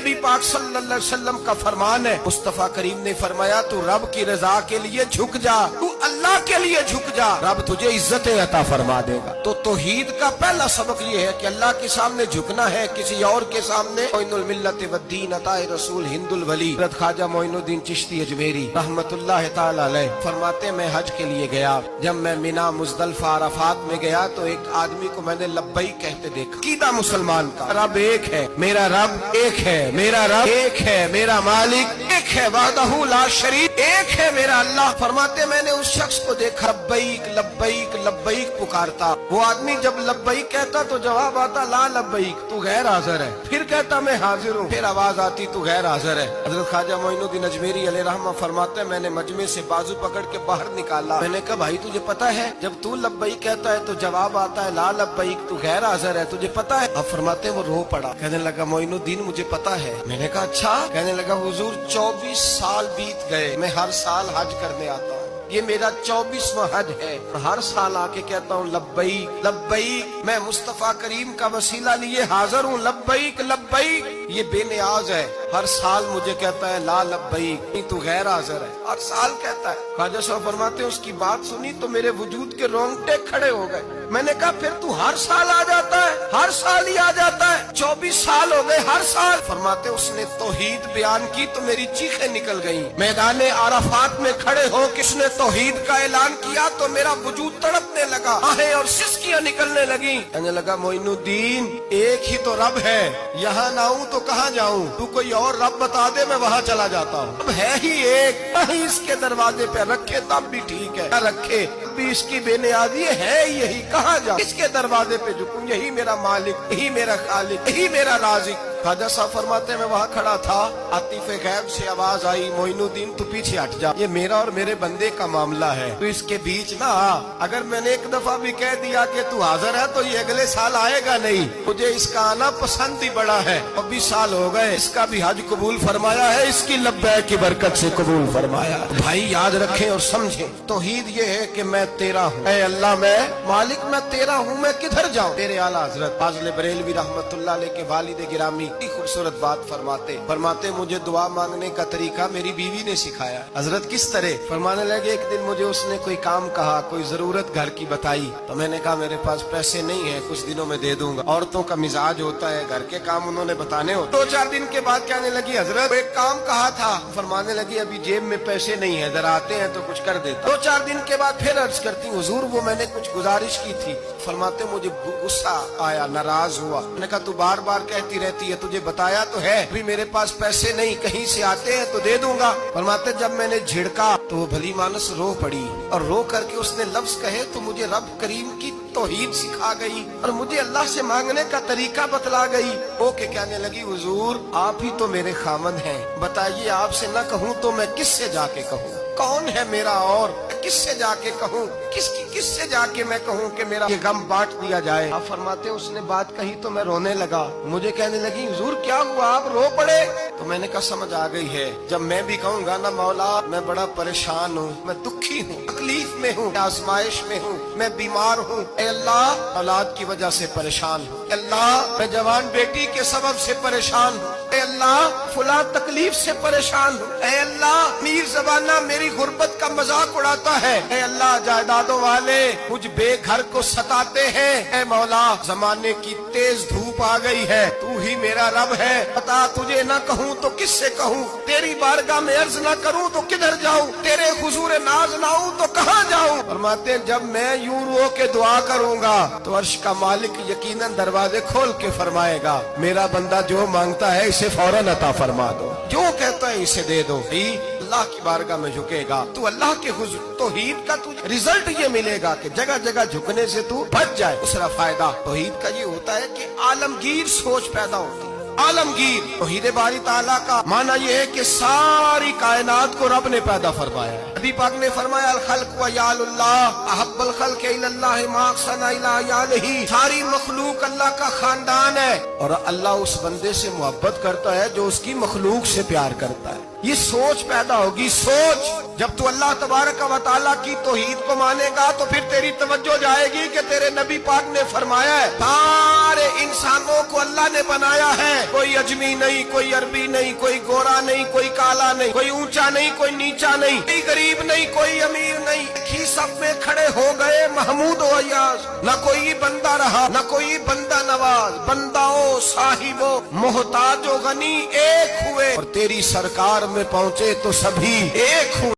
नबी पाक सल्लल्लाहु अलैहि वसल्लम का फरमान है। मुस्तफा करीम ने फरमाया तू रब की रजा के लिए झुक जा, तू अल्लाह के लिए झुक जा, रब तुझे इज्जत अता फरमा देगा। तो तौहीद का पहला सबक ये है कि अल्लाह के सामने झुकना है, किसी और के सामने। मोइनुल मिल्लत वद्दीन अताए रसूल हिंदुल वली हज़रत ख्वाजा मोइनुद्दीन चिश्ती अजमेरी रहमतुल्लाह तआला अलैह फरमाते मैं हज के लिए गया, जब मैं मिना मुज़दलिफा अराफात में गया तो एक आदमी को मैंने लब्बैक कहते देखा। कीदा मुसलमान का रब एक है, मेरा रब एक है, मेरा रब एक है, मेरा मालिक एक है, वहदहू ला शरीक एक है मेरा अल्लाह। फरमाते मैंने उस शख्स को देखा लब्बैक लब्बैक लब्बैक पुकारता। वो आदमी जब लब्बैक कहता तो जवाब आता ला लब्बैक, तू गैर हाजिर है। फिर कहता मैं हाजिर हूँ, फिर आवाज आती तू गैर हाजिर है। हज़रत ख्वाजा मोइनुद्दीन अजमेरी अलैहि रहमा फरमाते मैंने मजमे से बाजू पकड़ के बाहर निकाला। मैंने कहा भाई तुझे पता है जब तू लब्बैक कहता है तो जवाब आता है ला लब्बैक, तू गैर हाजिर है, तुझे पता है? अब फरमाते वो रो पड़ा, कहने लगा मोइनुद्दीन मुझे पता है। मैंने कहा अच्छा? कहने लगा हुजूर 24 साल बीत गए, मैं हर साल हज करने आता हूँ, ये मेरा 24वां हज है, हर साल आके कहता हूँ लब्बैक लब्बैक, मैं मुस्तफा करीम का वसीला लिए हाजिर हूँ, लब्बैक लब्बैक। ये बेनियाज है, हर साल मुझे कहता है ला लब्बैक, नहीं तू गैर हाजिर है, हर साल कहता है। ख्वाजा साहब फरमाते उसकी बात सुनी तो मेरे वजूद के रोंगटे खड़े हो गए। मैंने कहा फिर तू हर साल आ जाता है? हर साल ही आ जाता है, 24 साल हो गए हर साल। फरमाते उसने तौहीद बयान की तो मेरी चीखें निकल गईं। मैदाने आराफात में खड़े हो किसने तौहीद का ऐलान किया तो मेरा वजूद तड़पने लगा, आहें और सिसकियां निकलने लगी। कहने लगा मोइनुद्दीन एक ही तो रब है, यहाँ ना आऊं तो कहाँ जाऊं, तू कोई और रब बता दे मैं वहाँ चला जाता हूँ। अब है ही एक, कहीं इसके दरवाजे पे रखे तब भी ठीक है, रखे भी इसकी बेनियाजी है यही, कहाँ जाऊं, इसके दरवाजे पे झुकूं, यही मेरा मालिक, यही मेरा खालिक, यही मेरा राज़िक। ख्वाजा साहब फरमाते मैं वहाँ खड़ा था, आतिफ़े गैब से आवाज आई मोइनुद्दीन तू पीछे हट जा, ये मेरा और मेरे बंदे का मामला है, तू इसके बीच ना आ। अगर मैंने एक दफा भी कह दिया कि तू हाजिर है तो ये अगले साल आएगा नहीं, मुझे इसका आना पसंद ही बड़ा है। 24 साल हो गए, इसका भी हज कबूल फरमाया है, इसकी लब्बैक की बरकत से कबूल फरमाया। भाई याद रखें और समझें, तौहीद ये है कि मैं तेरा हूँ, ऐ अल्लाह मैं मालिक मैं तेरा हूँ, मैं किधर जाऊँ? तेरे आला हजरत फाज़िल बरेलवी रहमतुल्लाह अलैह के वालिद गिरामी खूबसूरत बात फरमाते मुझे दुआ मांगने का तरीका मेरी बीवी ने सिखाया। हजरत किस तरह? फरमाने लगे एक दिन मुझे उसने कोई काम कहा, कोई जरूरत घर की बताई, तो मैंने कहा मेरे पास पैसे नहीं है, कुछ दिनों में दे दूंगा। औरतों का मिजाज होता है, घर के काम उन्होंने बताने होते। 2-4 दिन के बाद कहने लगी हजरत एक काम कहा था। फरमाने लगी अभी जेब में पैसे नहीं है, जरा आते हैं तो कुछ कर देता। 2-4 दिन के बाद फिर अर्ज करती हुजूर वो मैंने कुछ गुजारिश की थी। फरमाते मुझे गुस्सा आया, नाराज हुआ। मैंने कहा तू बार बार कहती रहती है, तुझे बताया तो है, अभी मेरे पास पैसे नहीं, कहीं से आते हैं तो दे दूंगा। फरमाते जब मैंने झिड़का तो वो भली मानस रो पड़ी और रो करके उसने लफ्ज कहे तो मुझे रब करीम की तौहीद सिखा गई और मुझे अल्लाह से मांगने का तरीका बतला गई। ओके कहने लगी हुजूर आप ही तो मेरे खामन हैं, बताइए आपसे न कहूँ तो मैं किससे जाके कहूँ? कौन है मेरा और किससे जाके कहूँ? किससे जाके मैं कहूँ कि मेरा ये गम बांट दिया जाए? आप फरमाते उसने बात कही तो मैं रोने लगा। मुझे कहने लगी हुजूर क्या हुआ, आप रो पड़े? तो मैंने कहा समझ आ गई है, जब मैं भी कहूँगा ना मौला मैं बड़ा परेशान हूँ, मैं दुखी हूँ, तकलीफ में हूँ, आजमाइश में हूँ, मैं बीमार हूँ, ऐ अल्लाह औलाद की वजह से परेशान हूँ, अल्लाह मैं जवान बेटी के सबब से परेशान हूँ, ऐ अल्लाह फुला तकलीफ से परेशान हूँ, ऐ अल्लाह मीर ज़बाना मेरी गुर्बत का मजाक उड़ाता है, ऐ अल्लाह जायदादों वाले मुझ बेघर को सताते हैं, ऐ मौला जमाने की तेज धूप आ गई है, तू ही मेरा रब है, बता तुझे न कहूँ तो किससे कहूँ, तेरी बारगाह में अर्ज न करूँ तो किधर जाऊँ, तेरे हुजूर नाज ना आऊँ तो कहाँ जाऊँ? फरमाते जब मैं यूं रो के दुआ करूँगा तो अर्श का मालिक यकीनन दरवाजे खोल के फरमाएगा मेरा बंदा जो मांगता है इसे फौरन अता फरमा दो, जो कहता है इसे दे दो। अल्लाह की बारगाह में झुकेगा तू अल्लाह के हुजूर, तौहीद का तुझे रिजल्ट ये मिलेगा कि जगह जगह झुकने से तू बच जाए। दूसरा फायदा तौहीद का ये होता है कि आलमगीर सोच पैदा होती है। आलमगीर तौहीद बारी ताला का माना ये है कि सारी कायनात को रब ने पैदा फरमाया है। नबी पाक ने फरमाया अल खल्क व यालुल्लाह अहब्बल खल्क इलल्लाह मा सना इला यालही, सारी मखलूक अल्लाह का खानदान है और अल्लाह उस बंदे से मोहब्बत करता है जो उसकी मखलूक से प्यार करता है। یہ سوچ پیدا ہوگی، سوچ۔ جب تو اللہ تبارک و تعالیٰ کی توحید کو مانے گا تو پھر تیری توجہ جائے گی کہ تیرے نبی پاک نے فرمایا ہے سارے انسانوں کو اللہ نے بنایا ہے، کوئی اجمی نہیں، کوئی عربی نہیں، کوئی گورا نہیں، کوئی کالا نہیں، کوئی اونچا نہیں، کوئی نیچا نہیں، کوئی غریب نہیں، کوئی امیر نہیں، ہی سب میں کھڑے ہو گئے محمود و ایاز۔ نہ کوئی بندہ رہا، نہ کوئی بندہ نواز، بنداؤ صاحبو محتاج و غنی ایک ہوئے، اور تیری سرکار میں پہنچے تو سبھی ایک ہوئے۔